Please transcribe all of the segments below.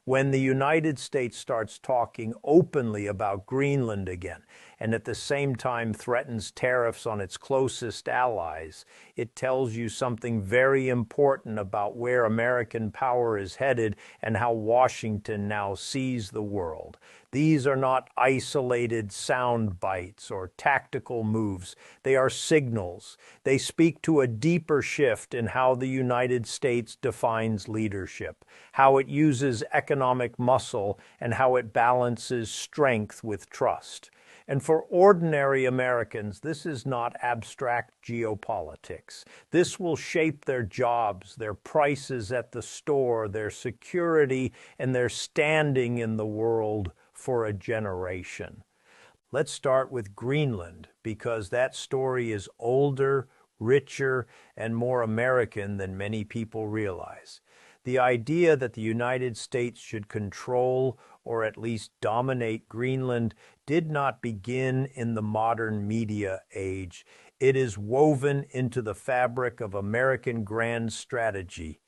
When the United States starts talking openly about Greenland again, and at the same time threatens tariffs on its closest allies, it tells you something very important about where American power is headed and how Washington now sees the world. These are not isolated sound bites or tactical moves. They are signals. They speak to a deeper shift in how the United States defines leadership, how it uses economic muscle, and how it balances strength with trust. And for ordinary Americans, this is not abstract geopolitics. This will shape their jobs, their prices at the store, their security, and their standing in the world for a generation. Let's start with Greenland, because that story is older, richer, and more American than many people realize. The idea that the United States should control or at least dominate Greenland did not begin in the modern media age. It is woven into the fabric of American grand strategy.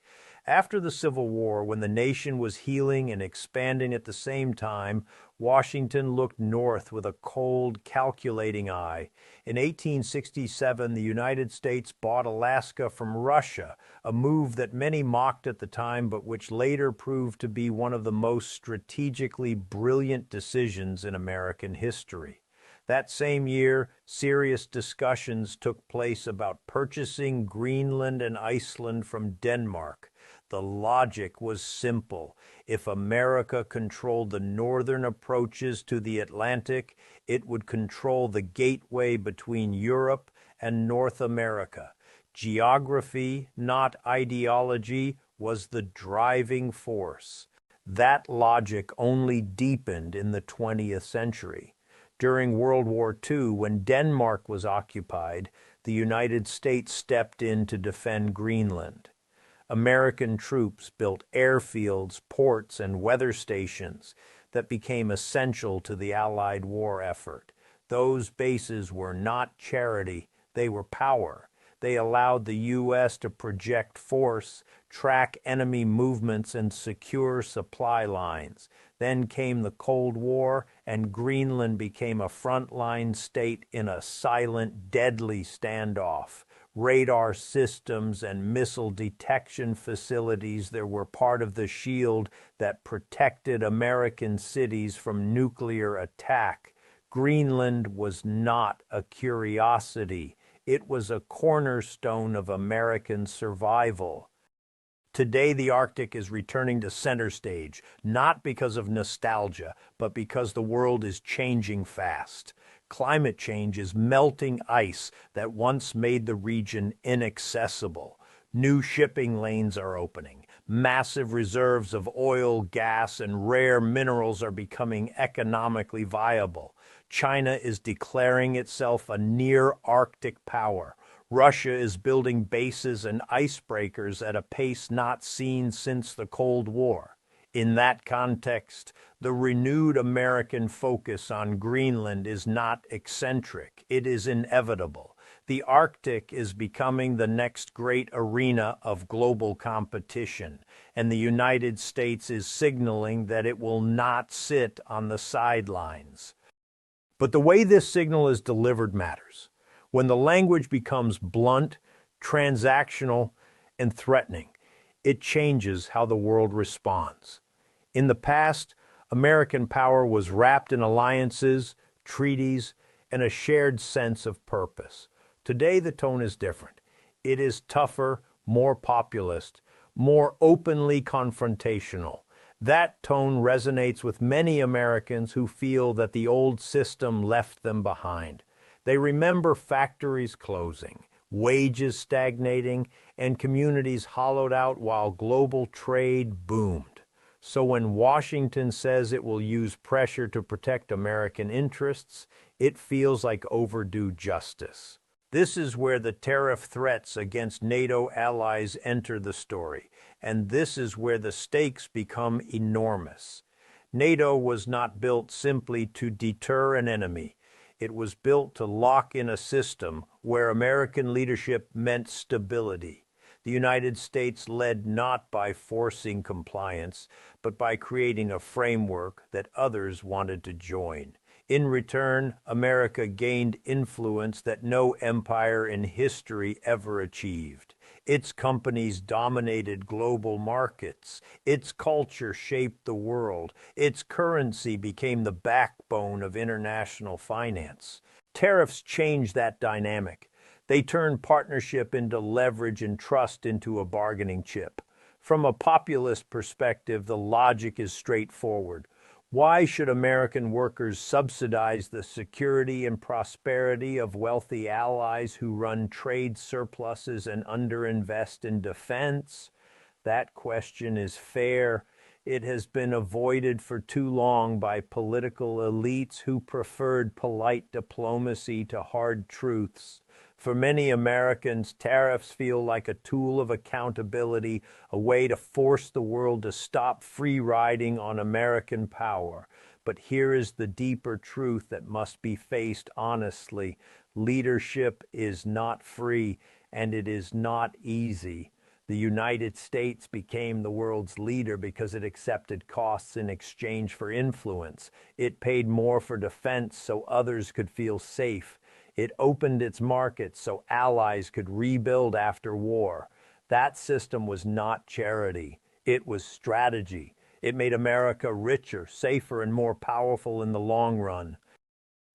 After the Civil War, when the nation was healing and expanding at the same time, Washington looked north with a cold, calculating eye. In 1867, the United States bought Alaska from Russia, a move that many mocked at the time, but which later proved to be one of the most strategically brilliant decisions in American history. That same year, serious discussions took place about purchasing Greenland and Iceland from Denmark. The logic was simple. If America controlled the northern approaches to the Atlantic, it would control the gateway between Europe and North America. Geography, not ideology, was the driving force. That logic only deepened in the 20th century. During World War II, when Denmark was occupied, the United States stepped in to defend Greenland. American troops built airfields, ports, and weather stations that became essential to the Allied war effort. Those bases were not charity, they were power. They allowed the U.S. to project force, track enemy movements, and secure supply lines. Then came the Cold War, and Greenland became a frontline state in a silent, deadly standoff. Radar systems and missile detection facilities that were part of the shield that protected American cities from nuclear attack. Greenland was not a curiosity. It was a cornerstone of American survival. Today, the Arctic is returning to center stage, not because of nostalgia, but because the world is changing fast. Climate change is melting ice that once made the region inaccessible. New shipping lanes are opening. Massive reserves of oil, gas, and rare minerals are becoming economically viable. China is declaring itself a near-Arctic power. Russia is building bases and icebreakers at a pace not seen since the Cold War. In that context, the renewed American focus on Greenland is not eccentric. It is inevitable. The Arctic is becoming the next great arena of global competition, and the United States is signaling that it will not sit on the sidelines. But the way this signal is delivered matters. When the language becomes blunt, transactional, and threatening, it changes how the world responds. In the past, American power was wrapped in alliances, treaties, and a shared sense of purpose. Today, the tone is different. It is tougher, more populist, more openly confrontational. That tone resonates with many Americans who feel that the old system left them behind. They remember factories closing, wages stagnating, and communities hollowed out while global trade boomed. So when Washington says it will use pressure to protect American interests, it feels like overdue justice. This is where the tariff threats against NATO allies enter the story, and this is where the stakes become enormous. NATO was not built simply to deter an enemy. It was built to lock in a system where American leadership meant stability. The United States led not by forcing compliance, but by creating a framework that others wanted to join. In return, America gained influence that no empire in history ever achieved. Its companies dominated global markets. Its culture shaped the world. Its currency became the backbone of international finance. Tariffs changed that dynamic. They turned partnership into leverage and trust into a bargaining chip. From a populist perspective, the logic is straightforward. Why should American workers subsidize the security and prosperity of wealthy allies who run trade surpluses and underinvest in defense? That question is fair. It has been avoided for too long by political elites who preferred polite diplomacy to hard truths. For many Americans, tariffs feel like a tool of accountability, a way to force the world to stop free riding on American power. But here is the deeper truth that must be faced honestly. Leadership is not free, and it is not easy. The United States became the world's leader because it accepted costs in exchange for influence. It paid more for defense so others could feel safe. It opened its markets so allies could rebuild after war. That system was not charity. It was strategy. It made America richer, safer, and more powerful in the long run.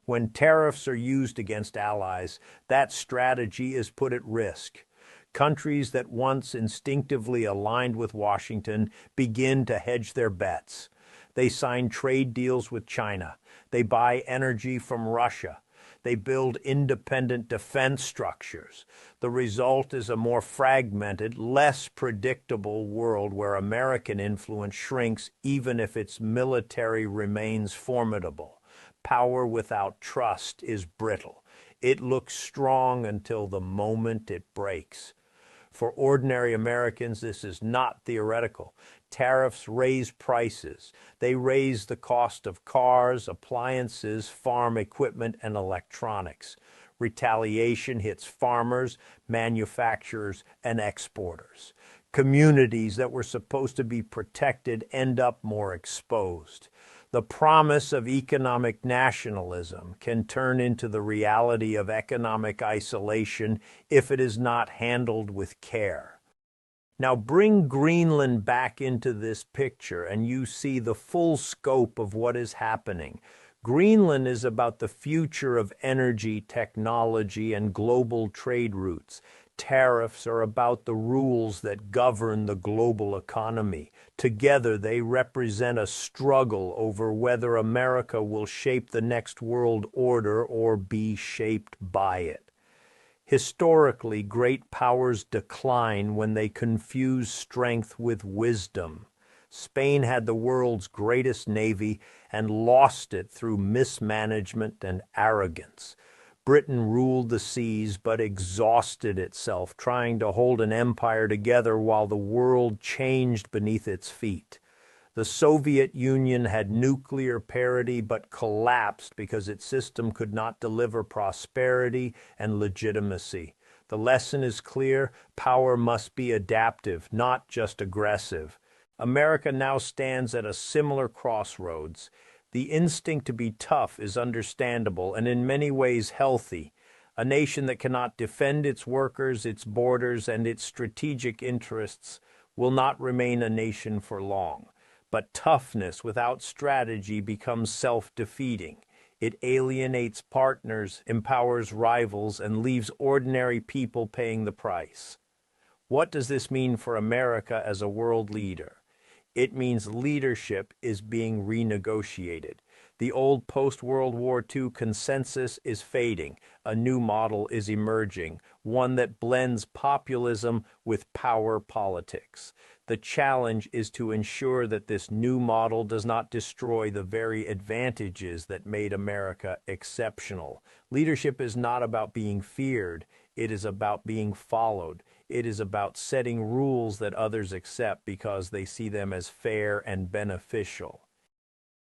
When tariffs are used against allies, that strategy is put at risk. Countries that once instinctively aligned with Washington begin to hedge their bets. They sign trade deals with China. They buy energy from Russia. They build independent defense structures. The result is a more fragmented, less predictable world where American influence shrinks even if its military remains formidable. Power without trust is brittle. It looks strong until the moment it breaks. For ordinary Americans, this is not theoretical. Tariffs raise prices. They raise the cost of cars, appliances, farm equipment, and electronics. Retaliation hits farmers, manufacturers, and exporters. Communities that were supposed to be protected end up more exposed. The promise of economic nationalism can turn into the reality of economic isolation if it is not handled with care. Now bring Greenland back into this picture and you see the full scope of what is happening. Greenland is about the future of energy, technology, and global trade routes. Tariffs are about the rules that govern the global economy. Together, they represent a struggle over whether America will shape the next world order or be shaped by it. Historically, great powers decline when they confuse strength with wisdom. Spain had the world's greatest navy and lost it through mismanagement and arrogance. Britain ruled the seas but exhausted itself, trying to hold an empire together while the world changed beneath its feet. The Soviet Union had nuclear parity but collapsed because its system could not deliver prosperity and legitimacy. The lesson is clear: power must be adaptive, not just aggressive. America now stands at a similar crossroads. The instinct to be tough is understandable and in many ways healthy. A nation that cannot defend its workers, its borders, and its strategic interests will not remain a nation for long. But toughness without strategy becomes self-defeating. It alienates partners, empowers rivals, and leaves ordinary people paying the price. What does this mean for America as a world leader? It means leadership is being renegotiated. The old post-World War II consensus is fading. A new model is emerging, one that blends populism with power politics. The challenge is to ensure that this new model does not destroy the very advantages that made America exceptional. Leadership is not about being feared. It is about being followed. It is about setting rules that others accept because they see them as fair and beneficial.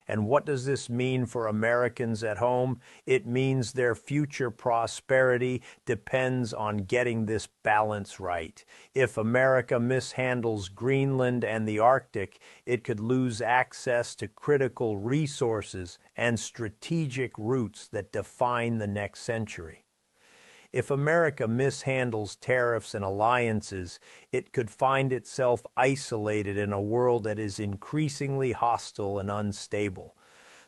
And what does this mean for Americans at home? It means their future prosperity depends on getting this balance right. If America mishandles Greenland and the Arctic, it could lose access to critical resources and strategic routes that define the next century. If America mishandles tariffs and alliances, it could find itself isolated in a world that is increasingly hostile and unstable.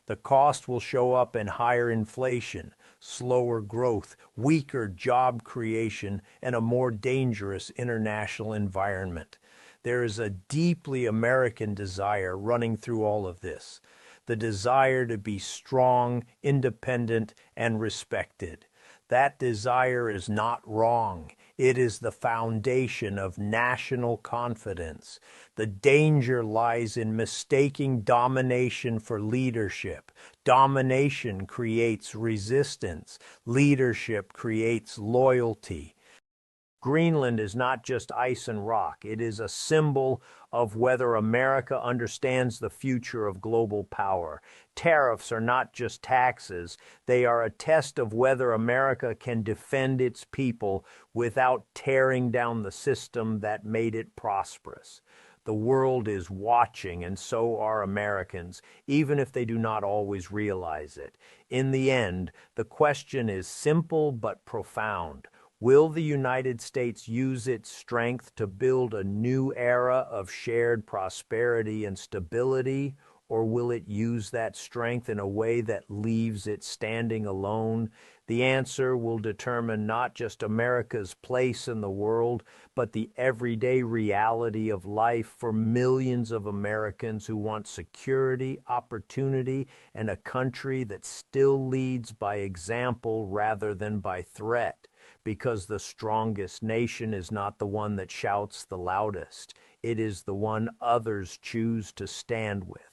The cost will show up in higher inflation, slower growth, weaker job creation, and a more dangerous international environment. There is a deeply American desire running through all of this, the desire to be strong, independent, and respected. That desire is not wrong. It is the foundation of national confidence. The danger lies in mistaking domination for leadership. Domination creates resistance. Leadership creates loyalty. Greenland is not just ice and rock. It is a symbol of whether America understands the future of global power. Tariffs are not just taxes. They are a test of whether America can defend its people without tearing down the system that made it prosperous. The world is watching, and so are Americans, even if they do not always realize it. In the end, the question is simple but profound. Will the United States use its strength to build a new era of shared prosperity and stability, or will it use that strength in a way that leaves it standing alone? The answer will determine not just America's place in the world, but the everyday reality of life for millions of Americans who want security, opportunity, and a country that still leads by example rather than by threat. Because the strongest nation is not the one that shouts the loudest. It is the one others choose to stand with.